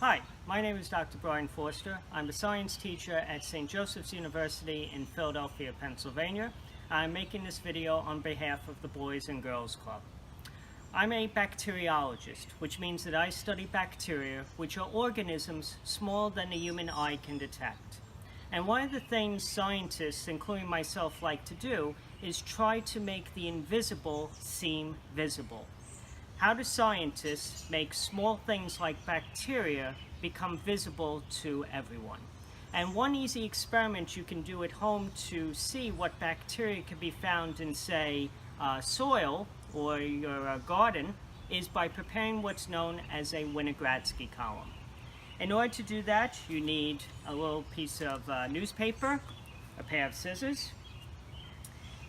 Hi, my name is Dr. Brian Forster. I'm a science teacher at St. Joseph's University in Philadelphia, Pennsylvania. I'm making this video on behalf of the Boys and Girls Club. I'm a bacteriologist, which means that I study bacteria, which are organisms smaller than the human eye can detect. And one of the things scientists, including myself, like to do is try to make the invisible seem visible. How do scientists make small things like bacteria become visible to everyone? And one easy experiment you can do at home to see what bacteria can be found in, say, soil or your garden is by preparing what's known as a Winogradsky column. In order to do that, you need a little piece of newspaper, a pair of scissors,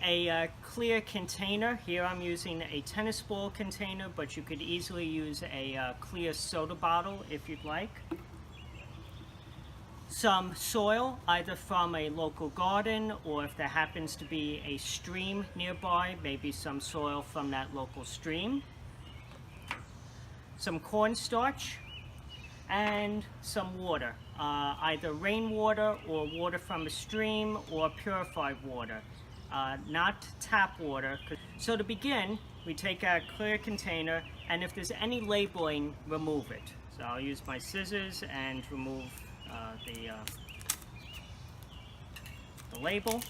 a clear container. Here I'm using a tennis ball container, but you could easily use a clear soda bottle if you'd like. Some soil, either from a local garden, or if there happens to be a stream nearby, maybe some soil from that local stream. Some cornstarch, and some water, either rainwater or water from a stream or purified water. Not tap water. So to begin, we take our clear container, and if there's any labeling, remove it. So I'll use my scissors and remove the label.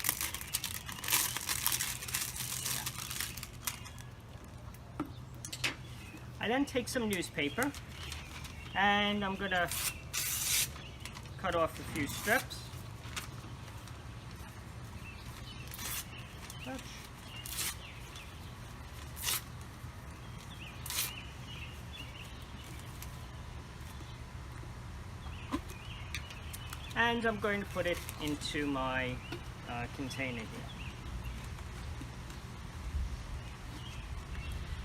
I then take some newspaper, and I'm going to cut off a few strips. And I'm going to put it into my container here.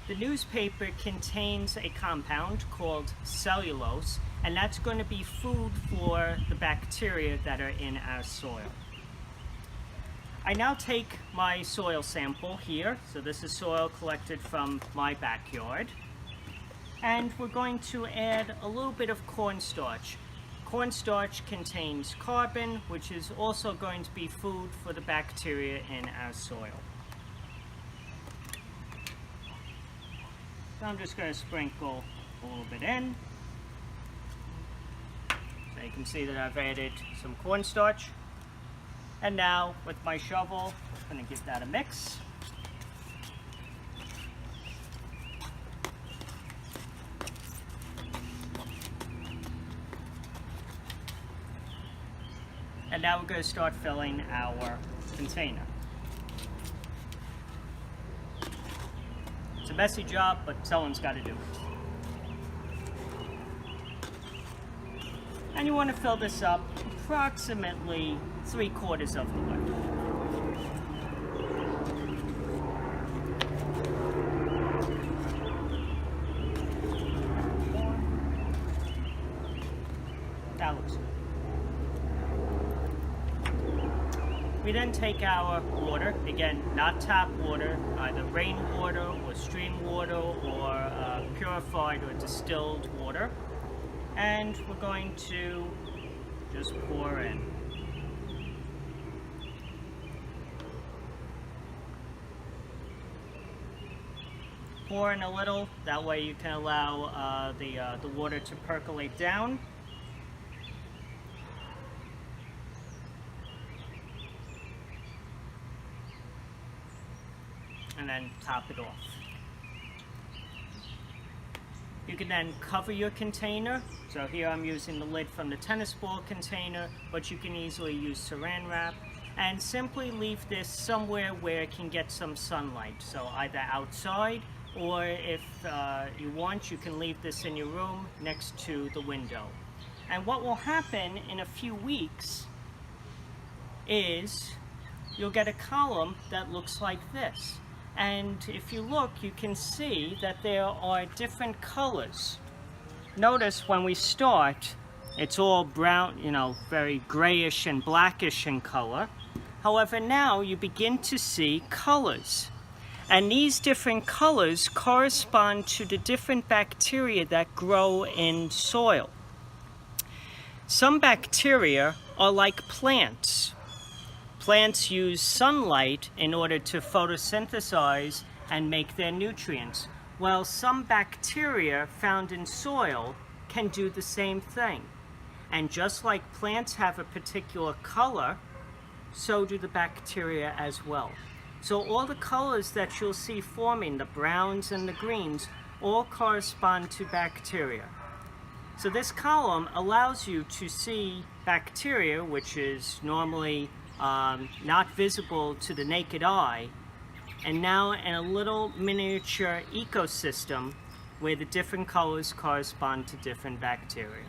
The newspaper contains a compound called cellulose, and that's going to be food for the bacteria that are in our soil. I now take my soil sample here, so this is soil collected from my backyard, and we're going to add a little bit of cornstarch. Cornstarch contains carbon, which is also going to be food for the bacteria in our soil. So I'm just going to sprinkle a little bit in. So you can see that I've added some cornstarch. And now, with my shovel, I'm going to give that a mix. And now we're going to start filling our container. It's a messy job, but someone's got to do it. And you want to fill this up approximately 3/4 of the way. That looks good. We then take our water, again, not tap water, either rainwater or stream water or purified or distilled water, and we're going to just pour in. Pour in a little, that way you can allow the water to percolate down. And then top it off. You can then cover your container. So here I'm using the lid from the tennis ball container, but you can easily use saran wrap, and simply leave this somewhere where it can get some sunlight. So either outside, or if you want, you can leave this in your room next to the window. And what will happen in a few weeks is you'll get a column that looks like this. And if you look, you can see that there are different colors. Notice when we start, it's all brown, very grayish and blackish in color. However, now you begin to see colors. And these different colors correspond to the different bacteria that grow in soil. Some bacteria are like plants. Plants use sunlight in order to photosynthesize and make their nutrients, while some bacteria found in soil can do the same thing. And just like plants have a particular color, so do the bacteria as well. So all the colors that you'll see forming, the browns and the greens, all correspond to bacteria. So this column allows you to see bacteria, which is normally not visible to the naked eye, and now in a little miniature ecosystem where the different colors correspond to different bacteria.